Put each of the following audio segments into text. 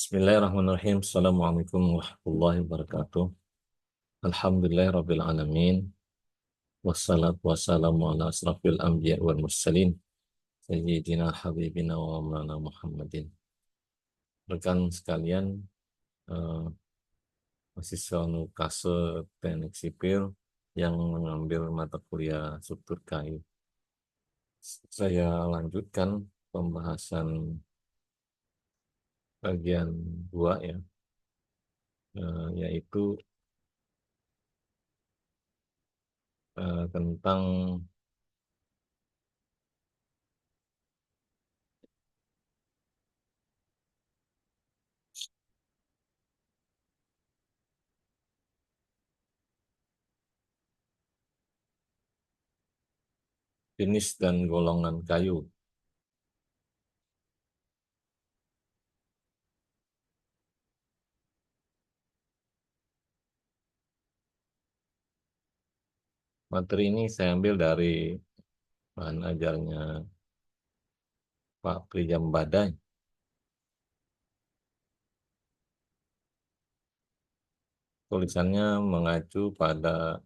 Bismillahirrahmanirrahim. Assalamualaikum warahmatullahi wabarakatuh. Alhamdulillahirabbil alamin. Wassalatu wassalamu ala asrafil anbiya wal mursalin. Sayyidina habibina wa maulana Muhammadin. Rekan sekalian, eh, mahasiswa Nukase Teknik Sipil yang mengambil mata kuliah struktur kayu. Saya lanjutkan pembahasan bagian 2 ya, yaitu tentang jenis dan golongan kayu. Materi ini saya ambil dari bahan ajarnya Pak Prijam Badai. Tulisannya mengacu pada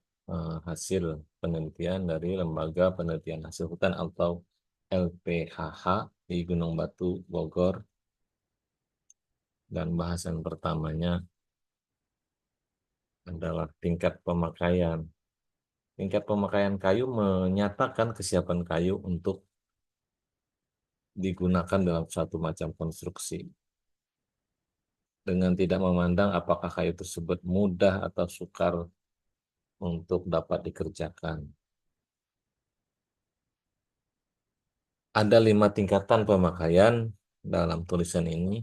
hasil penelitian dari Lembaga Penelitian Hasil Hutan atau LPHH di Gunung Batu, Bogor. Dan bahasan pertamanya adalah tingkat pemakaian. Tingkat pemakaian kayu menyatakan kesiapan kayu untuk digunakan dalam suatu macam konstruksi, dengan tidak memandang apakah kayu tersebut mudah atau sukar untuk dapat dikerjakan. Ada 5 tingkatan pemakaian dalam tulisan ini.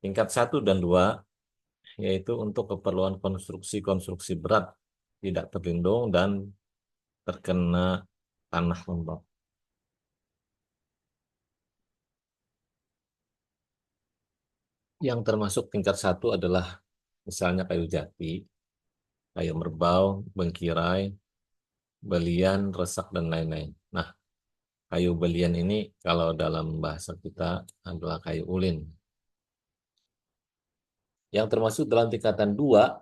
Tingkat 1 dan 2 yaitu untuk keperluan konstruksi-konstruksi berat, tidak terlindung dan terkena tanah lembab. Yang termasuk tingkat 1 adalah misalnya kayu jati, kayu merbau, bengkirai, belian, resak, dan lain-lain. Nah, kayu belian ini kalau dalam bahasa kita adalah kayu ulin. Yang termasuk dalam tingkatan 2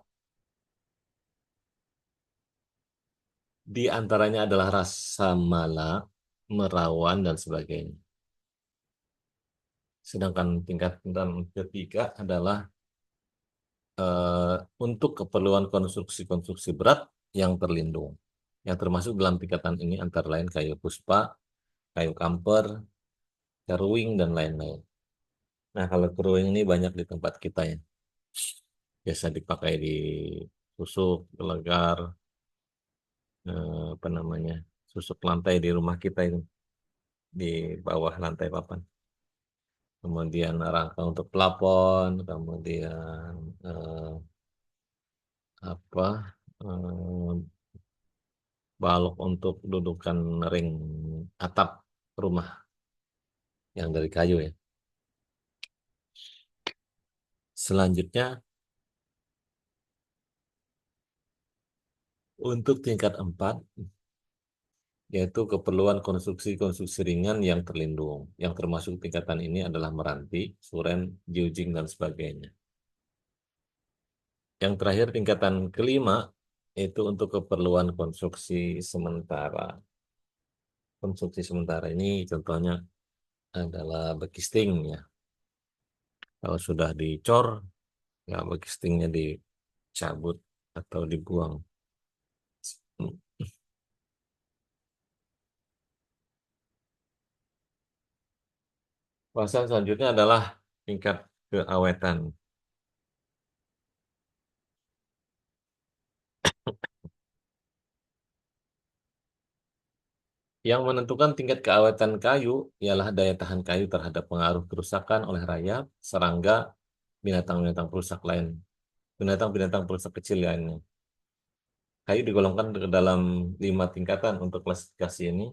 di antaranya adalah rasa mala, merawan, dan sebagainya. Sedangkan tingkatan ketiga adalah untuk keperluan konstruksi-konstruksi berat yang terlindung. Yang termasuk dalam tingkatan ini antara lain kayu puspa, kayu kamper, keruing, dan lain-lain. Nah, kalau keruing ini banyak di tempat kita ya. Biasa dipakai di tusuk, gelegar, apa namanya, susuk lantai di rumah kita itu, di bawah lantai papan. Kemudian rangka untuk plafon, kemudian apa eh, balok untuk dudukan ring atap rumah yang dari kayu ya. Selanjutnya untuk tingkat 4 yaitu keperluan konstruksi-konstruksi ringan yang terlindung. Yang termasuk tingkatan ini adalah meranti, suren, jujing, dan sebagainya. Yang terakhir tingkatan kelima itu untuk keperluan konstruksi sementara. Konstruksi sementara ini contohnya adalah bekisting ya. Kalau sudah dicor, ya bekistingnya dicabut atau dibuang. Bahasan selanjutnya adalah tingkat keawetan. Yang menentukan tingkat keawetan kayu ialah daya tahan kayu terhadap pengaruh kerusakan oleh rayap, serangga, binatang-binatang perusak lain, binatang-binatang perusak kecil lainnya. Kayu digolongkan ke dalam 5 tingkatan untuk klasifikasi ini,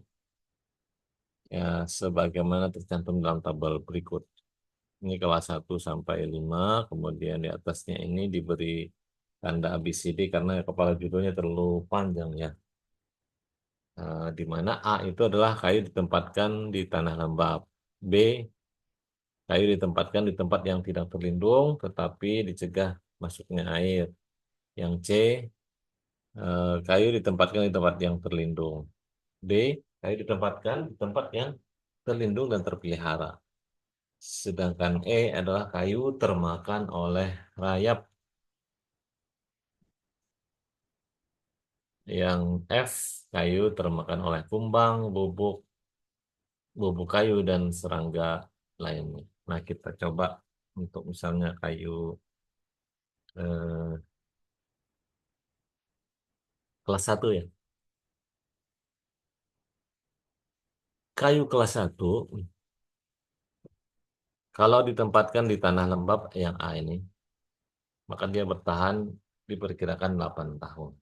ya sebagaimana tercantum dalam tabel berikut. Ini kelas 1 sampai 5, kemudian di atasnya ini diberi tanda ABCD karena kepala judulnya terlalu panjang ya. Di mana A itu adalah kayu ditempatkan di tanah lembab, B Kayu ditempatkan di tempat yang tidak terlindung, tetapi dicegah masuknya air. Yang C, kayu ditempatkan di tempat yang terlindung. D, kayu ditempatkan di tempat yang terlindung dan terpelihara. Sedangkan E adalah kayu termakan oleh rayap. Yang F, kayu termakan oleh kumbang, bubuk, bubuk kayu, dan serangga lainnya. Nah, kita coba untuk misalnya kayu eh, kelas satu ya. Kayu kelas satu kalau ditempatkan di tanah lembab yang A ini, maka dia bertahan diperkirakan 8 tahun.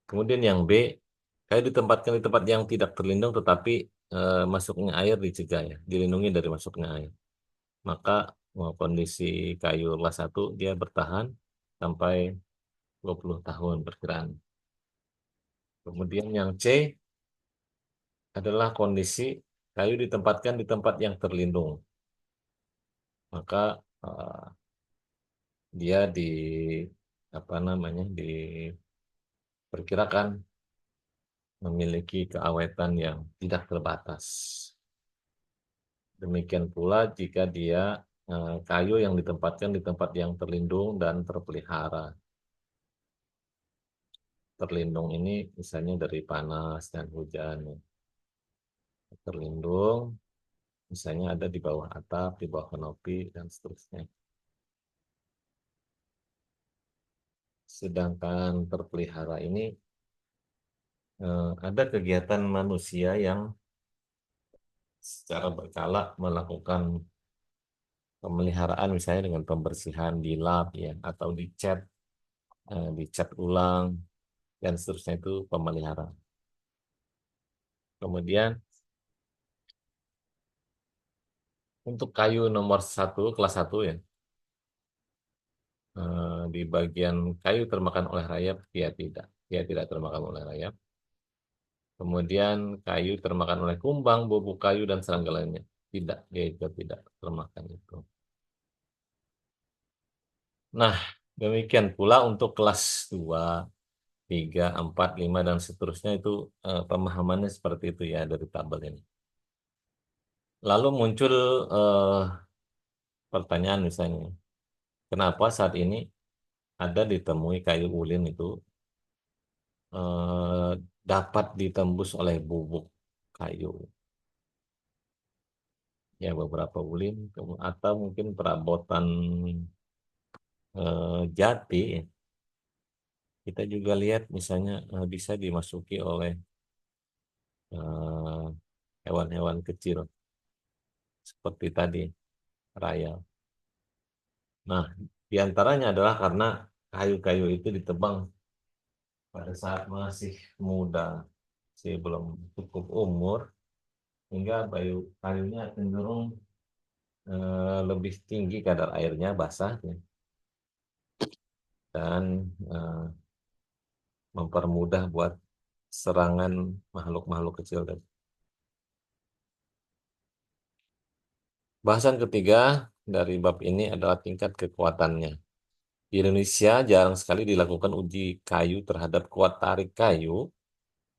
Kemudian yang B, kayu ditempatkan di tempat yang tidak terlindung tetapi masuknya air dicegah ya, dilindungi dari masuknya air. Maka kondisi kayu kelas satu dia bertahan sampai 20 tahun perkiraan. Kemudian yang C adalah kondisi kayu ditempatkan di tempat yang terlindung. Maka dia di apa namanya diperkirakan memiliki keawetan yang tidak terbatas. Demikian pula jika dia kayu yang ditempatkan di tempat yang terlindung dan terpelihara. Terlindung ini misalnya dari panas dan hujan. Terlindung misalnya ada di bawah atap, di bawah kanopi, dan seterusnya. Sedangkan terpelihara ini ada kegiatan manusia yang secara berkala melakukan pemeliharaan misalnya dengan pembersihan di lab ya atau dicat ulang dan seterusnya itu pemeliharaan. Kemudian untuk kayu nomor satu kelas satu ya di bagian kayu termakan oleh rayap dia tidak termakan oleh rayap. Kemudian kayu termakan oleh kumbang, bubuk kayu dan serangga lainnya dia juga tidak termakan itu. Nah, demikian pula untuk kelas 2, 3, 4, 5, dan seterusnya itu pemahamannya seperti itu ya dari tabel ini. Lalu muncul eh, pertanyaan misalnya, kenapa saat ini ada ditemui kayu ulin itu eh, dapat ditembus oleh bubuk kayu? Ya beberapa ulin atau mungkin perabotan jati. Kita juga lihat misalnya bisa dimasuki oleh eh, hewan-hewan kecil seperti tadi raya. Nah, diantaranya adalah karena kayu-kayu itu ditebang pada saat masih muda, sebelum cukup umur, hingga kayunya cenderung lebih tinggi kadar airnya basah ya, dan mempermudah buat serangan makhluk-makhluk kecil. Bahasan ketiga dari bab ini adalah tingkat kekuatannya. Di Indonesia jarang sekali dilakukan uji kayu terhadap kuat tarik kayu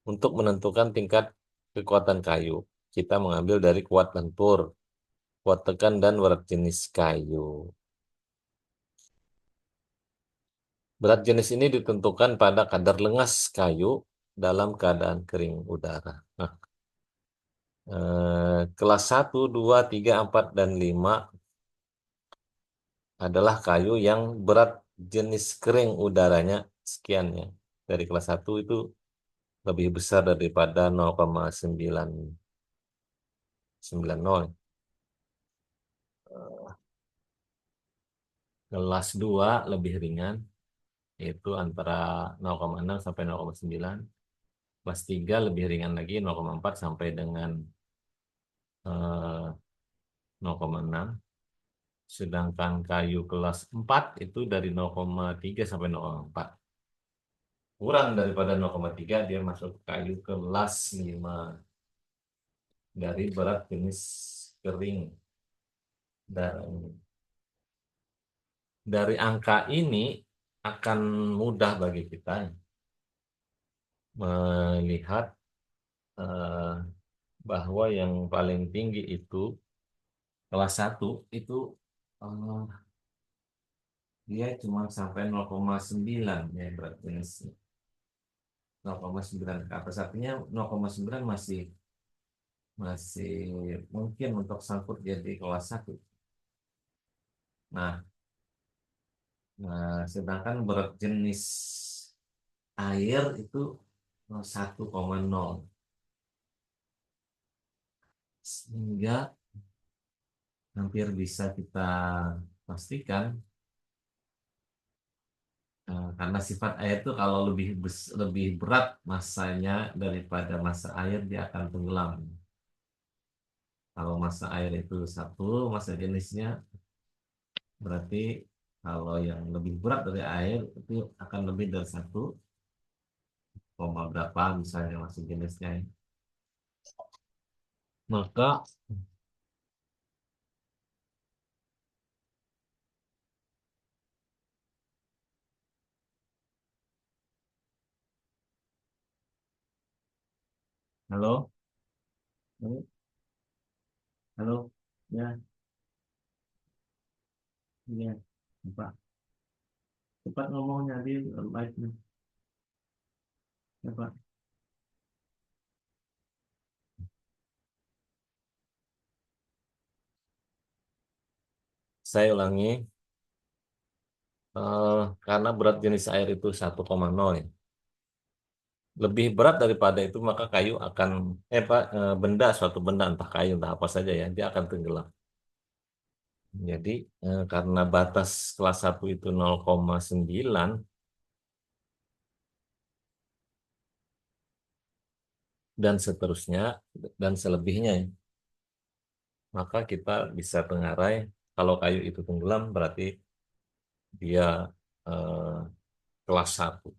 untuk menentukan tingkat kekuatan kayu. Kita mengambil dari kuat lentur, kuat tekan, dan berat jenis kayu. Berat jenis ini ditentukan pada kadar lengas kayu dalam keadaan kering udara. Nah, kelas satu, 2, 3, 4, dan 5 adalah kayu yang berat jenis kering udaranya sekian ya. Dari kelas satu itu lebih besar daripada 0,990. Kelas 2 lebih ringan, yaitu antara 0,6 sampai 0,9. Kelas 3 lebih ringan lagi, 0,4 sampai dengan 0,6. Sedangkan kayu kelas 4 itu dari 0,3 sampai 0,4. Kurang daripada 0,3 dia masuk kayu kelas 5 dari berat jenis kering. Dan dari angka ini akan mudah bagi kita melihat eh, bahwa yang paling tinggi itu kelas satu itu eh, dia cuma sampai 0,9 ya berarti 0,9 ke atas, artinya 0,9 masih masih mungkin untuk sangkut jadi kelas satu. Nah, sedangkan berat jenis air itu 1,0, sehingga hampir bisa kita pastikan karena sifat air itu kalau lebih berat masanya daripada massa air dia akan tenggelam. Kalau massa air itu satu massa jenisnya, berarti kalau yang lebih berat dari air itu akan lebih dari satu koma berapa misalnya massa jenisnya. Maka halo, halo, halo, ya, ya, Pak, cepat ngomongnya di live nih, ya Pak. Saya ulangi, karena berat jenis air itu 1,0 ya. Lebih berat daripada itu maka kayu akan Pak, benda suatu benda entah kayu entah apa saja ya dia akan tenggelam. Jadi karena batas kelas satu itu 0,9 dan seterusnya dan selebihnya ya, maka kita bisa tengarai kalau kayu itu tenggelam berarti dia eh, kelas satu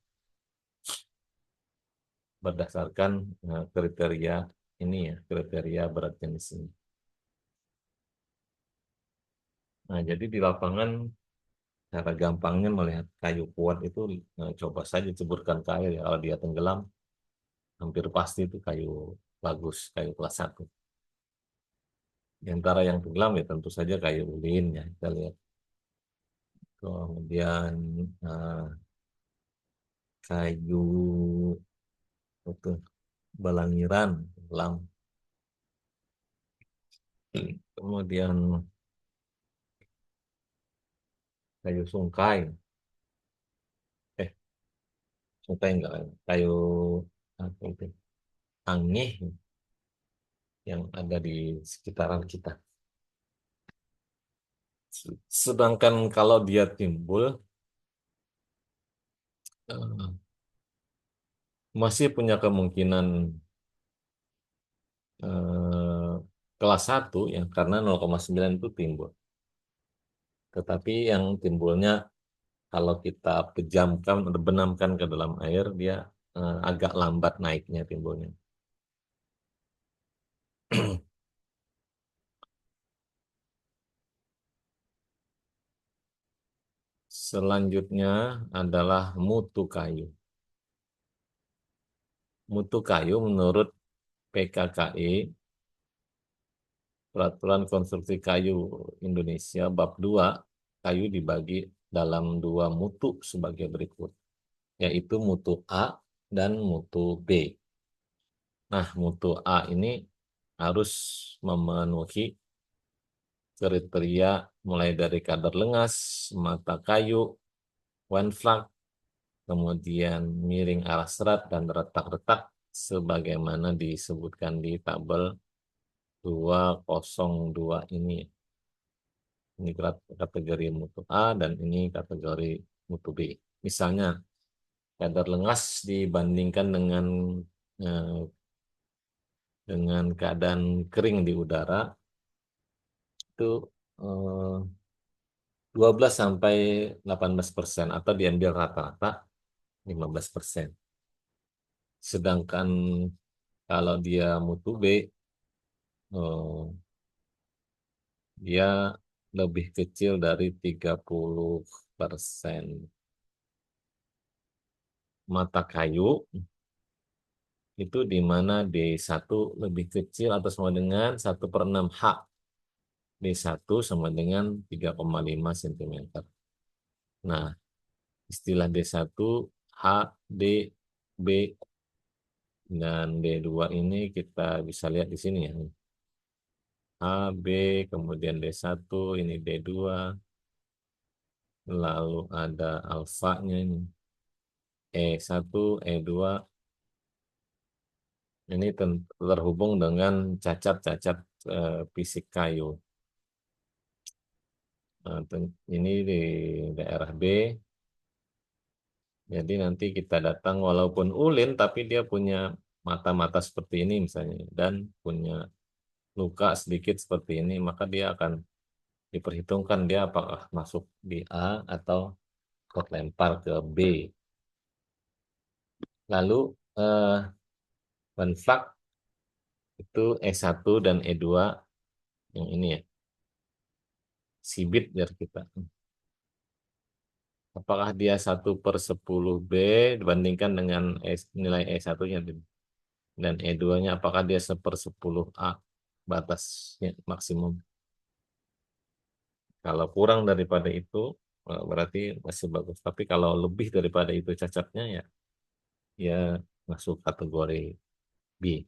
berdasarkan kriteria ini ya, kriteria berat jenis ini. Nah, jadi di lapangan cara gampangnya melihat kayu kuat itu coba saja ceburkan ke air ya. Kalau dia tenggelam, hampir pasti itu kayu bagus, kayu kelas satu. Di antara yang tenggelam ya tentu saja kayu ulin ya kita lihat. Kemudian eh, kayu itu balangiran tenggelam. Kemudian kayu sungkai, eh sungkai enggak, kayu apa itu? Angih yang ada di sekitaran kita. Sedangkan kalau dia timbul eh, masih punya kemungkinan eh, kelas satu ya karena 0,9 itu timbul. Tetapi yang timbulnya kalau kita pejamkan atau benamkan ke dalam air dia agak lambat naiknya timbulnya. Selanjutnya adalah mutu kayu. Mutu kayu menurut PKKI Peraturan Konstruksi Kayu Indonesia Bab 2 kayu dibagi dalam dua mutu sebagai berikut, yaitu mutu A dan mutu B. Nah, mutu A ini harus memenuhi kriteria mulai dari kadar lengas, mata kayu, wanflak, kemudian miring arah serat dan retak-retak sebagaimana disebutkan di tabel 202 ini. Ini kategori mutu A dan ini kategori mutu B. Misalnya, kadar lengas dibandingkan eh, dengan keadaan kering di udara itu eh, 12 sampai 18% atau diambil rata-rata 15%. Sedangkan kalau dia mutu B, eh, dia lebih kecil dari 30% mata kayu, itu di mana D1 lebih kecil atau sama dengan 1/6 H. D1 sama dengan 3,5 cm. Nah, istilah D1, H, D, B, dan D2 ini kita bisa lihat di sini ya. A, B, kemudian D1, ini D2, lalu ada alfanya ini. E1, E2, ini terhubung dengan cacat-cacat fisik kayu. Ini di daerah B, jadi nanti kita datang walaupun ulin, tapi dia punya mata-mata seperti ini misalnya, dan punya luka sedikit seperti ini, maka dia akan diperhitungkan dia apakah masuk di A atau terlempar ke B. Lalu Banfak itu E1 dan E2 yang ini ya, sibit biar kita. Apakah dia 1/10 B dibandingkan dengan nilai E1-nya dan E2-nya apakah dia 1/10 A batasnya maksimum. Kalau kurang daripada itu berarti masih bagus. Tapi kalau lebih daripada itu cacatnya ya ya masuk kategori B.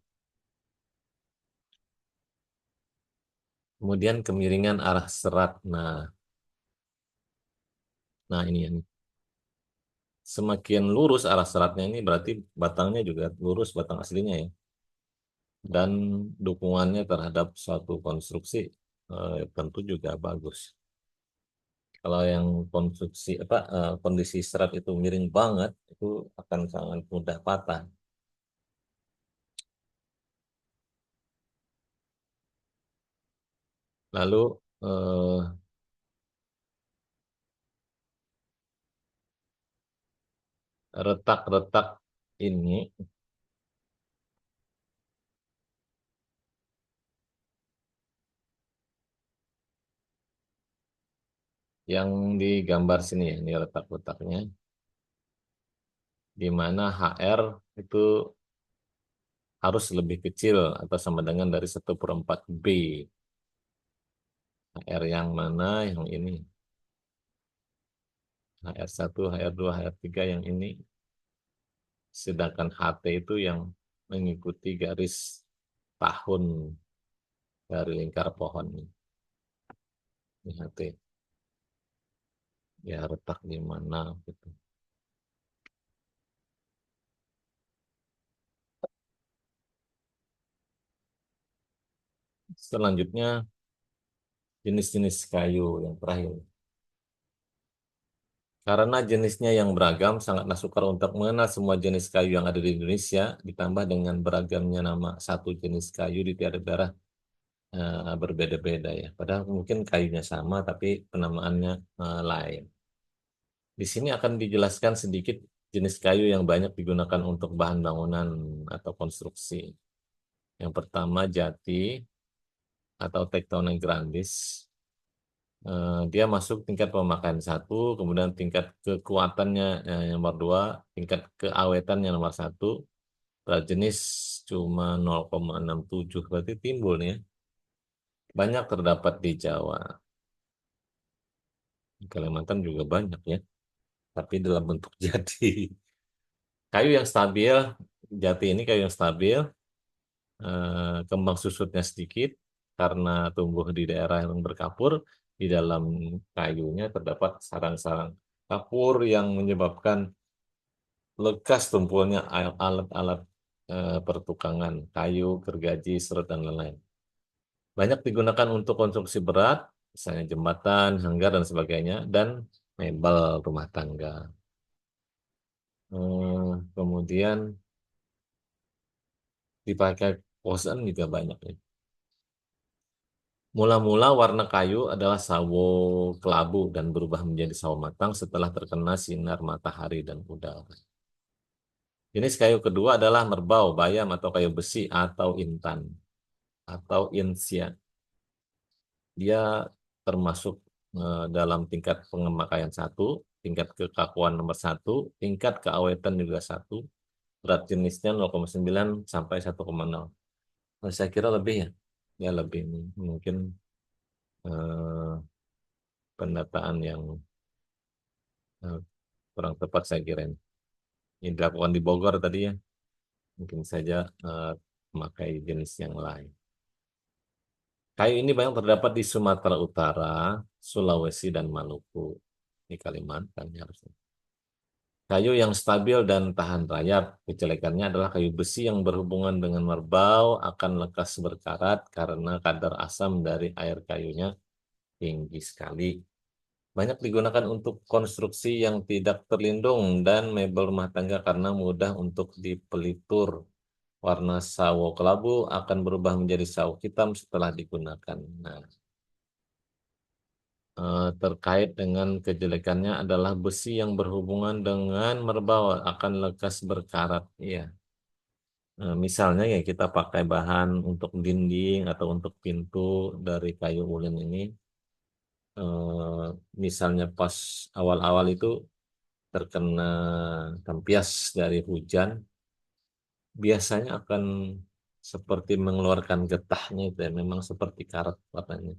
Kemudian kemiringan arah serat. Nah ini yang semakin lurus arah seratnya ini berarti batangnya juga lurus batang aslinya ya. Dan dukungannya terhadap suatu konstruksi tentu juga bagus. Kalau yang konstruksi kondisi serat itu miring banget, itu akan sangat mudah patah. Lalu eh, retak-retak ini yang digambar sini ya, ini retak-retaknya, di mana HR itu harus lebih kecil atau sama dengan dari 1/4 B. HR yang mana? Yang ini. HR1, HR2, HR3 yang ini. Sedangkan HT itu yang mengikuti garis tahun dari lingkar pohon ini. Ini HT. Ya retak di mana gitu. Selanjutnya jenis-jenis kayu yang terakhir. Karena jenisnya yang beragam, sangatlah sukar untuk mengenal semua jenis kayu yang ada di Indonesia, ditambah dengan beragamnya nama satu jenis kayu di tiap daerah berbeda-beda ya. Padahal mungkin kayunya sama, tapi penamaannya lain. Di sini akan dijelaskan sedikit jenis kayu yang banyak digunakan untuk bahan bangunan atau konstruksi. Yang pertama jati atau Tectona grandis. Dia masuk tingkat pemakaian satu, kemudian tingkat kekuatannya yang nomor dua, tingkat keawetannya nomor satu, berat jenis cuma 0,67, berarti timbul nih ya. Banyak terdapat di Jawa. Di Kalimantan juga banyak ya, tapi dalam bentuk jati. Kayu yang stabil, jati ini kayu yang stabil, kembang susutnya sedikit karena tumbuh di daerah yang berkapur. Di dalam kayunya terdapat sarang-sarang kapur yang menyebabkan lekas tumpulnya alat-alat pertukangan kayu, gergaji, serut, dan lain-lain. Banyak digunakan untuk konstruksi berat, misalnya jembatan, hanggar, dan sebagainya, dan mebel rumah tangga. Kemudian dipakai posen juga banyak ya. Mula-mula warna kayu adalah sawo kelabu dan berubah menjadi sawo matang setelah terkena sinar matahari dan udara. Jenis kayu kedua adalah merbau, bayam atau kayu besi atau intan atau insia. Dia termasuk dalam tingkat pemakaian satu, tingkat kekakuan nomor satu, tingkat keawetan juga satu, berat jenisnya 0,9 sampai 1,0. Nah, saya kira lebih ya, ya lebih mungkin eh, pendataan yang eh, kurang tepat saya kira ini. Ini dilakukan di Bogor tadi ya, mungkin saja memakai jenis yang lain. Kayu ini banyak terdapat di Sumatera Utara, Sulawesi, dan Maluku. Di Kalimantan ya harusnya. Kayu yang stabil dan tahan rayap, kejelekannya adalah kayu besi yang berhubungan dengan merbau akan lekas berkarat karena kadar asam dari air kayunya tinggi sekali. Banyak digunakan untuk konstruksi yang tidak terlindung dan mebel rumah tangga karena mudah untuk dipelitur. Warna sawo kelabu akan berubah menjadi sawo hitam setelah digunakan. Nah, terkait dengan kejelekannya adalah besi yang berhubungan dengan merbau akan lekas berkarat. Iya. Misalnya ya kita pakai bahan untuk dinding atau untuk pintu dari kayu ulin ini. Misalnya pas awal-awal itu terkena tempias dari hujan, biasanya akan seperti mengeluarkan getahnya itu ya, memang seperti karat warnanya.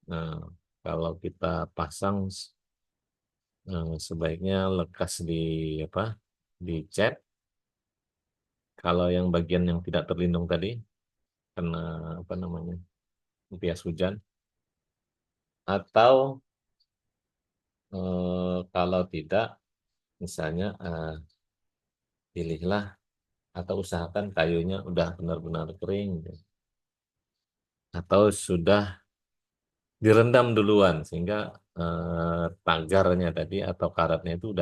Nah, kalau kita pasang sebaiknya lekas di apa? Dicat. Kalau yang bagian yang tidak terlindung tadi kena apa namanya? Tempias hujan atau kalau tidak misalnya pilihlah atau usahakan kayunya udah benar-benar kering gitu. Atau sudah direndam duluan sehingga tagarnya tadi atau karatnya itu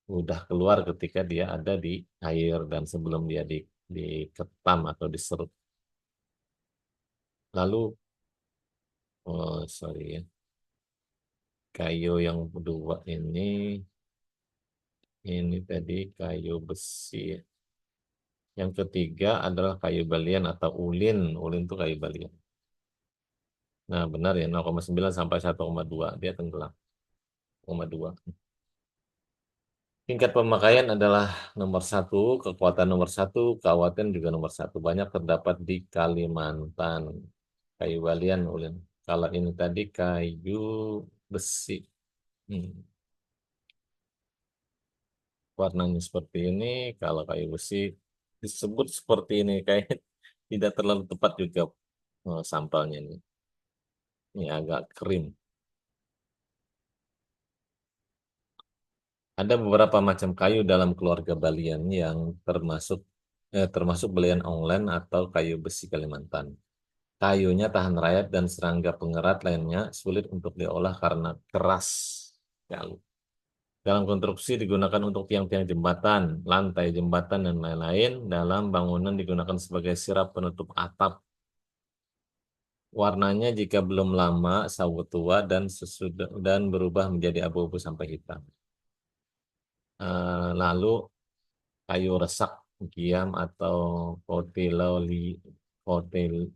udah keluar ketika dia ada di air dan sebelum dia diketam atau diserut. Lalu, oh sorry ya, kayu yang kedua ini tadi kayu besi. Yang ketiga adalah kayu balian atau ulin. Ulin itu kayu balian. Nah benar ya 0,9 sampai 1,2 dia tenggelam. 0,2. Tingkat pemakaian adalah nomor satu, kekuatan nomor satu, keawatan juga nomor satu. Banyak terdapat di Kalimantan. Kayu balian, ulin. Kalau ini tadi kayu besi. Hmm. Warnanya seperti ini. Kalau kayu besi disebut seperti ini. Kayak tidak terlalu tepat juga sampelnya ini. Ini agak krim. Ada beberapa macam kayu dalam keluarga balian yang termasuk belian onglen atau kayu besi Kalimantan. Kayunya tahan rayap dan serangga pengerat lainnya sulit untuk diolah karena keras sekali. Dalam konstruksi digunakan untuk tiang-tiang jembatan, lantai jembatan, dan lain-lain. Dalam bangunan digunakan sebagai sirap penutup atap. Warnanya jika belum lama sawo tua dan sesudah dan berubah menjadi abu-abu sampai hitam. Lalu kayu resak, giam atau cotyloly, cotyl,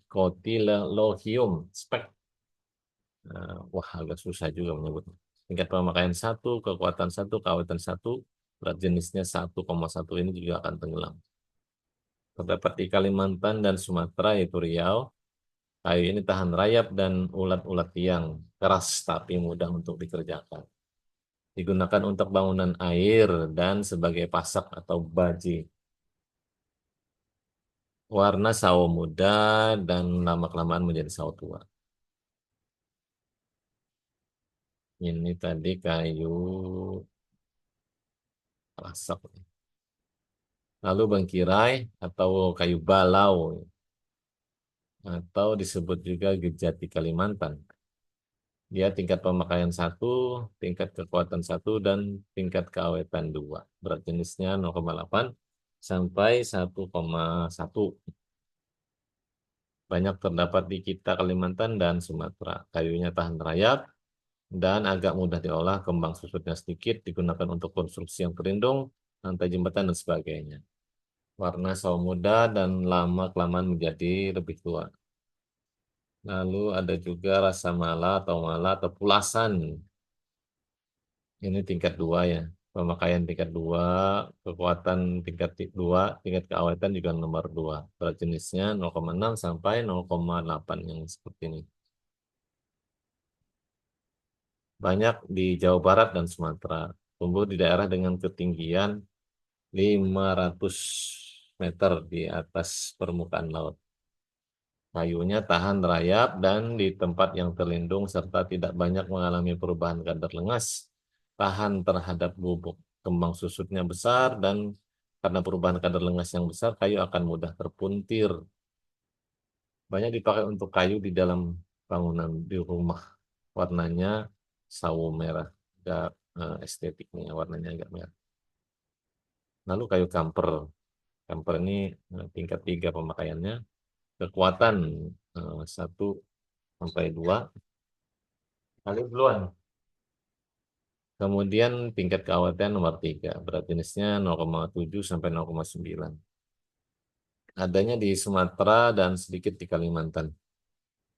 cotylohium spek. Wah, agak susah juga menyebutnya. Tingkat pemakaian satu, kekuatan satu, kawetan satu, berat jenisnya 1,1 ini juga akan tenggelam. Terdapat di Kalimantan dan Sumatera yaitu Riau. Kayu ini tahan rayap dan ulat-ulat tiang, keras tapi mudah untuk dikerjakan. Digunakan untuk bangunan air dan sebagai pasak atau baji. Warna sawo muda dan lama-kelamaan menjadi sawo tua. Ini tadi kayu pasak. Lalu bangkirai atau kayu balau atau disebut juga gejati Kalimantan. Dia tingkat pemakaian satu, tingkat kekuatan satu, dan tingkat keawetan dua. Berat jenisnya 0,8 sampai 1,1. Banyak terdapat di kita Kalimantan dan Sumatera. Kayunya tahan rayap dan agak mudah diolah. Kembang susutnya sedikit, digunakan untuk konstruksi yang terlindung, lantai jembatan, dan sebagainya. Warna sawo muda dan lama kelamaan menjadi lebih tua. Lalu ada juga rasa mala atau pulasan. Ini tingkat 2 ya. Pemakaian tingkat 2, kekuatan tingkat 2, tingkat keawetan juga nomor 2. Berat jenisnya 0,6 sampai 0,8 yang seperti ini. Banyak di Jawa Barat dan Sumatera. Tumbuh di daerah dengan ketinggian 500 meter di atas permukaan laut. Kayunya tahan rayap dan di tempat yang terlindung serta tidak banyak mengalami perubahan kadar lengas. Tahan terhadap bubuk. Kembang susutnya besar dan karena perubahan kadar lengas yang besar, kayu akan mudah terpuntir. Banyak dipakai untuk kayu di dalam bangunan di rumah. Warnanya sawo merah. Agak estetiknya warnanya agak merah. Lalu kayu kamper. Kamper ini tingkat 3 pemakaiannya. Kekuatan 1 sampai 2 kali duluan. Kemudian tingkat keawetan nomor 3, berat jenisnya 0,7 sampai 0,9. Adanya di Sumatera dan sedikit di Kalimantan.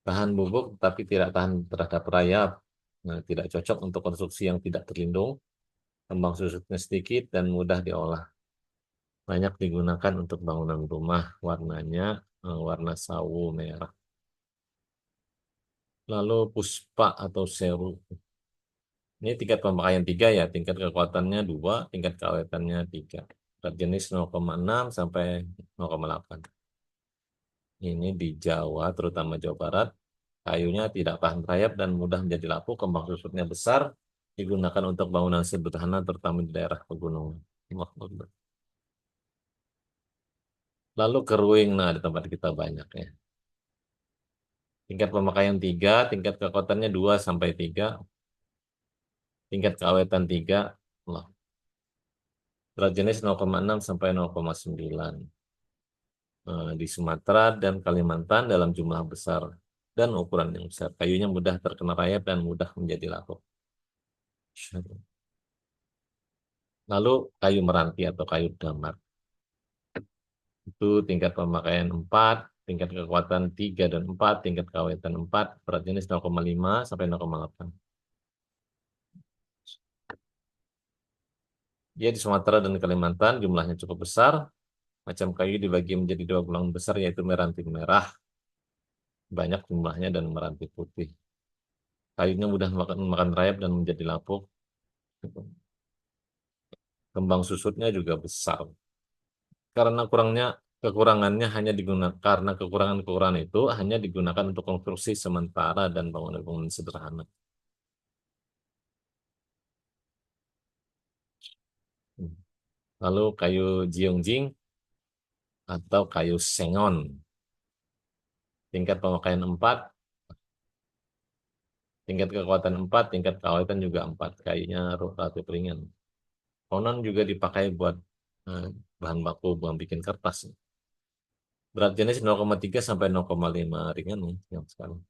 Tahan bubuk tapi tidak tahan terhadap rayap. Nah, tidak cocok untuk konstruksi yang tidak terlindung. Kembang susutnya sedikit dan mudah diolah. Banyak digunakan untuk bangunan rumah. Warnanya warna sawo merah. Lalu puspa atau seru. Ini tingkat pemakaian 3 ya, tingkat kekuatannya 2, tingkat keawetannya 3. Berat jenis 0,6 sampai 0,8. Ini di Jawa, terutama Jawa Barat. Kayunya tidak tahan rayap dan mudah menjadi lapuk, kembang susutnya besar, digunakan untuk bangunan sederhana terutama di daerah pegunungan. Lalu keruing, nah di tempat kita banyak ya. Tingkat pemakaian 3, tingkat kekuatannya 2 sampai 3, tingkat keawetan 3, lah. Berat jenis 0,6 sampai 0,9. Di Sumatera dan Kalimantan dalam jumlah besar dan ukuran yang besar. Kayunya mudah terkena rayap dan mudah menjadi lapuk. Lalu kayu meranti atau kayu damar. Itu tingkat pemakaian 4, tingkat kekuatan 3 dan 4, tingkat keawetan 4, berat jenis 0,5 sampai 0,8. Dia di Sumatera dan Kalimantan jumlahnya cukup besar. Macam kayu dibagi menjadi 2 golongan besar yaitu meranti merah, banyak jumlahnya, dan meranti putih. Kayunya mudah makan rayap dan menjadi lapuk. Kembang susutnya juga besar. Karena kekurangannya hanya digunakan karena kekurangan-kekurangan itu hanya digunakan untuk konstruksi sementara dan bangunan-bangunan sederhana. Lalu kayu jiungjing atau kayu sengon. Tingkat pemakaian 4, tingkat kekuatan 4, tingkat keawetan juga 4. Kayunya relatif ringan. Konon juga dipakai buat eh, bahan baku buat bikin kertas. Berat jenis 0,3 sampai 0,5 ringan nih yang sekarang.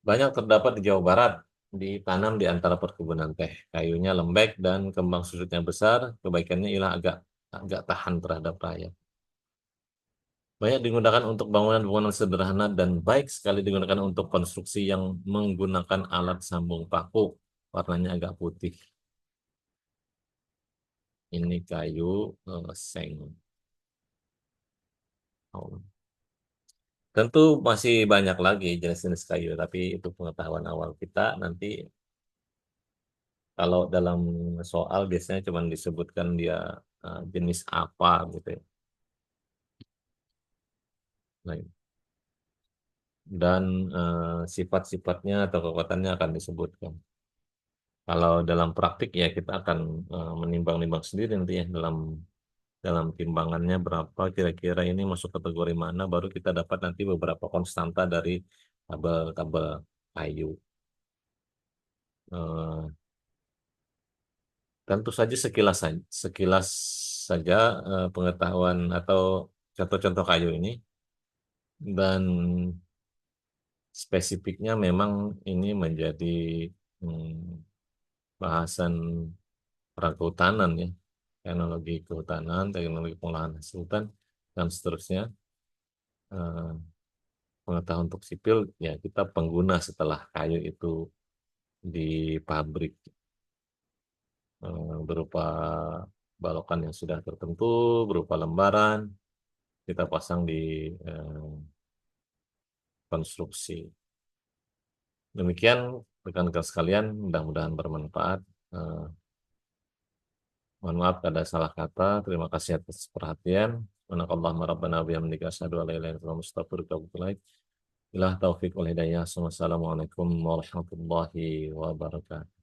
Banyak terdapat di Jawa Barat, ditanam di antara perkebunan teh. Kayunya lembek dan kembang susutnya besar, kebaikannya ialah agak agak tahan terhadap rayap. Banyak digunakan untuk bangunan-bangunan sederhana dan baik sekali digunakan untuk konstruksi yang menggunakan alat sambung paku. Warnanya agak putih. Ini kayu seng. Oh. Tentu masih banyak lagi jenis-jenis kayu, tapi itu pengetahuan awal kita. Nanti kalau dalam soal biasanya cuma disebutkan dia jenis apa gitu ya. Nah, dan sifat-sifatnya atau kekuatannya akan disebutkan. Kalau dalam praktik ya kita akan menimbang-nimbang sendiri nanti ya dalam dalam timbangannya berapa kira-kira ini masuk kategori mana baru kita dapat nanti beberapa konstanta dari tabel-tabel kayu. Eh, Tentu saja sekilas saja pengetahuan atau contoh-contoh kayu ini dan spesifiknya memang ini menjadi hmm, bahasan perang kehutanan ya, teknologi kehutanan, teknologi pengolahan hasil hutan. dan seterusnya. Eh, Pengetahuan untuk sipil, ya kita pengguna setelah kayu itu di pabrik, berupa balokan yang sudah tertentu, berupa lembaran, kita pasang di eh, konstruksi. Demikian rekan-rekan sekalian, mudah-mudahan bermanfaat. Eh, Mohon maaf ada salah kata. Terima kasih atas perhatian. Subhanakallahumma rabbana wa bihamdika asyhadu an la ilaha illa anta astaghfiruka wa atubu ilaik. Billahi taufiq wal hidayah. Wassalamualaikum warahmatullahi wabarakatuh.